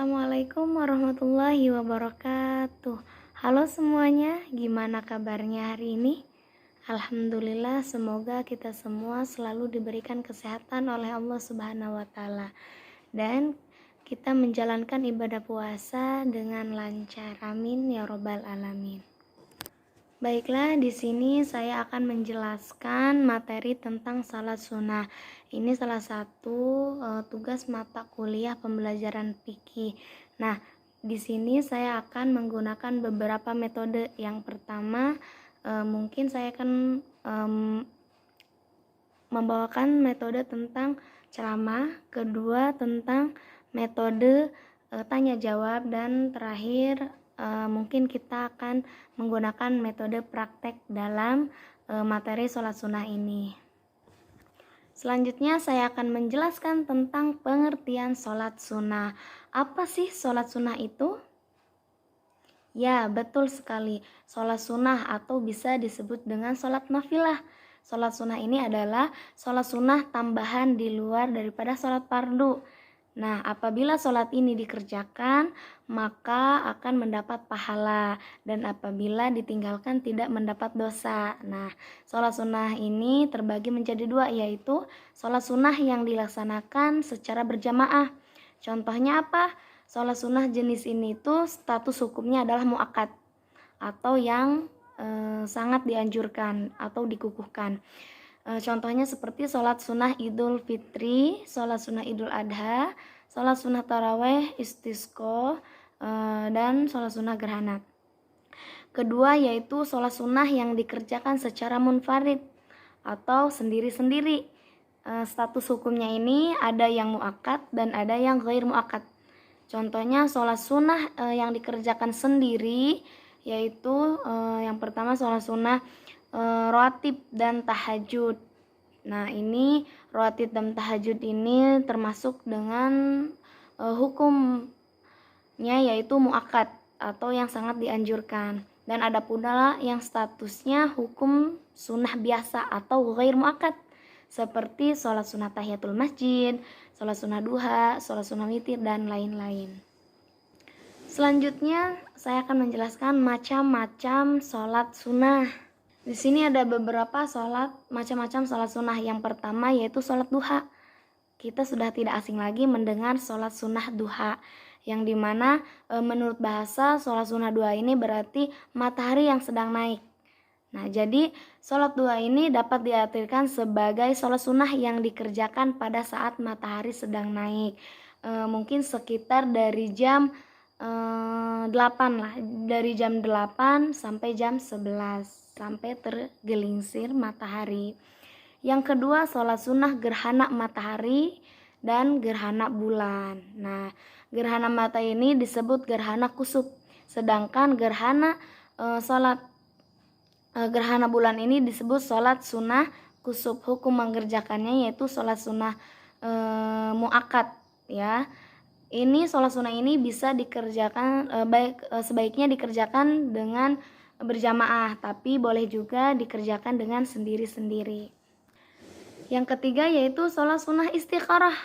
Assalamualaikum warahmatullahi wabarakatuh. Halo semuanya, gimana kabarnya hari ini? Alhamdulillah, semoga kita semua selalu diberikan kesehatan oleh Allah Subhanahu wa Ta'ala, dan kita menjalankan ibadah puasa dengan lancar. Amin ya Robbal 'Alamin. Baiklah, di sini saya akan menjelaskan materi tentang salat sunnah. Ini salah satu tugas mata kuliah pembelajaran fikih. Nah, di sini saya akan menggunakan beberapa metode. Yang pertama, mungkin saya akan membawakan metode tentang ceramah, kedua tentang metode tanya jawab, dan terakhir mungkin kita akan menggunakan metode praktek dalam materi sholat sunnah ini. Selanjutnya saya akan menjelaskan tentang pengertian sholat sunnah. Apa sih sholat sunnah itu? Ya, betul sekali. Sholat sunnah atau bisa disebut dengan sholat nafilah. Sholat sunnah ini adalah sholat sunnah tambahan di luar daripada sholat fardu. Nah, apabila sholat ini dikerjakan, maka akan mendapat pahala, dan apabila ditinggalkan tidak mendapat dosa. Nah, sholat sunnah ini terbagi menjadi dua, yaitu sholat sunnah yang dilaksanakan secara berjamaah. Contohnya apa? Sholat sunnah jenis ini tuh status hukumnya adalah muakkad, atau yang sangat dianjurkan atau dikukuhkan. Contohnya seperti sholat sunnah idul fitri, sholat sunnah idul adha, sholat sunnah taraweh, istisqo, dan sholat sunnah gerhana. Kedua yaitu sholat sunnah yang dikerjakan secara munfarid atau sendiri-sendiri. Status hukumnya ini ada yang muakkad dan ada yang ghair muakkad. Contohnya sholat sunnah yang dikerjakan sendiri yaitu yang pertama sholat sunnah rawatib dan tahajud. Nah, ini rawatib dan tahajud ini termasuk dengan hukumnya yaitu muakkad atau yang sangat dianjurkan. Dan ada pula yang statusnya hukum sunnah biasa atau ghair muakkad, seperti sholat sunnah tahiyatul masjid, sholat sunnah duha, sholat sunnah witir, dan lain-lain. Selanjutnya saya akan menjelaskan macam-macam sholat sunnah. Di sini ada beberapa macam-macam sholat sunnah. Yang pertama yaitu sholat duha. Kita sudah tidak asing lagi mendengar sholat sunnah duha, yang dimana menurut bahasa sholat sunnah duha ini berarti matahari yang sedang naik. Nah, jadi sholat duha ini dapat diartikan sebagai sholat sunnah yang dikerjakan pada saat matahari sedang naik. Mungkin sekitar dari jam 8 lah, dari jam 8 sampai jam 11, sampai tergelincir matahari. Yang kedua, sholat sunnah gerhana matahari dan gerhana bulan. Nah, gerhana mata ini disebut gerhana kusuf, sedangkan gerhana gerhana bulan ini disebut sholat sunnah kusuf. Hukum mengerjakannya yaitu sholat sunnah muakkad, ya. Ini sholat sunnah ini bisa dikerjakan sebaiknya dikerjakan dengan berjamaah, tapi boleh juga dikerjakan dengan sendiri-sendiri. Yang ketiga yaitu sholat sunnah istikharah.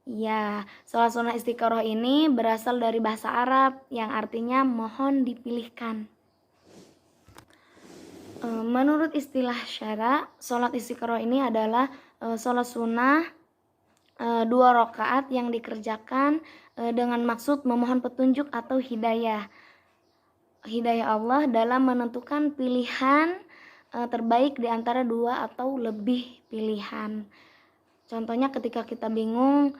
Ya, sholat sunnah istikharah ini berasal dari bahasa Arab yang artinya mohon dipilihkan. Menurut istilah syara, sholat istikharah ini adalah sholat sunnah 2 rakaat yang dikerjakan dengan maksud memohon petunjuk atau hidayah Allah dalam menentukan pilihan terbaik di antara 2 atau lebih pilihan. Contohnya ketika kita bingung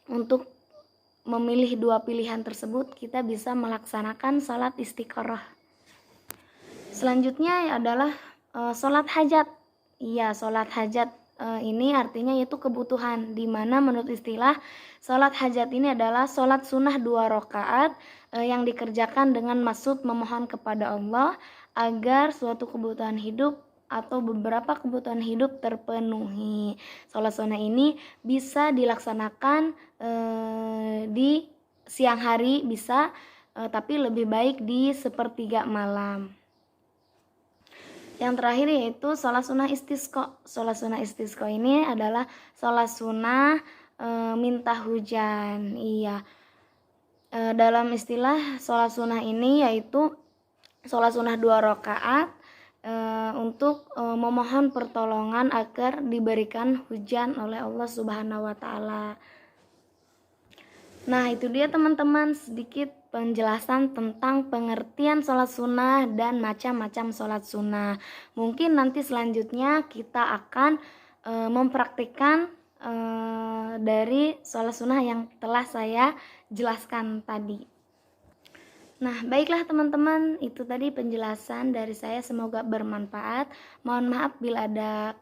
untuk memilih 2 pilihan tersebut, kita bisa melaksanakan salat istikharah. Selanjutnya adalah salat hajat. Iya, salat hajat ini artinya yaitu kebutuhan, di mana menurut istilah salat hajat ini adalah salat sunnah 2 rakaat yang dikerjakan dengan maksud memohon kepada Allah agar suatu kebutuhan hidup atau beberapa kebutuhan hidup terpenuhi. Salat sunnah ini bisa dilaksanakan di siang hari bisa, tapi lebih baik di sepertiga malam. Yang terakhir yaitu sholat sunnah istisqa. Sholat sunnah istisqa ini adalah sholat sunnah minta hujan. Iya. Dalam istilah sholat sunnah ini yaitu sholat sunnah 2 rakaat untuk memohon pertolongan agar diberikan hujan oleh Allah Subhanahu wa taala. Nah, itu dia teman-teman sedikit penjelasan tentang pengertian sholat sunnah dan macam-macam sholat sunnah. Mungkin nanti selanjutnya kita akan mempraktikkan dari sholat sunnah yang telah saya jelaskan tadi. Nah, baiklah teman-teman, itu tadi penjelasan dari saya, semoga bermanfaat. Mohon maaf bila ada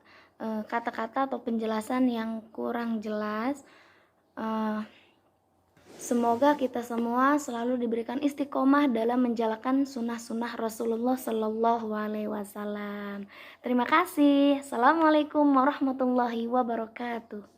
kata-kata atau penjelasan yang kurang jelas. Semoga kita semua selalu diberikan istiqomah dalam menjalankan sunnah-sunnah Rasulullah Shallallahu Alaihi Wasallam. Terima kasih. Assalamualaikum warahmatullahi wabarakatuh.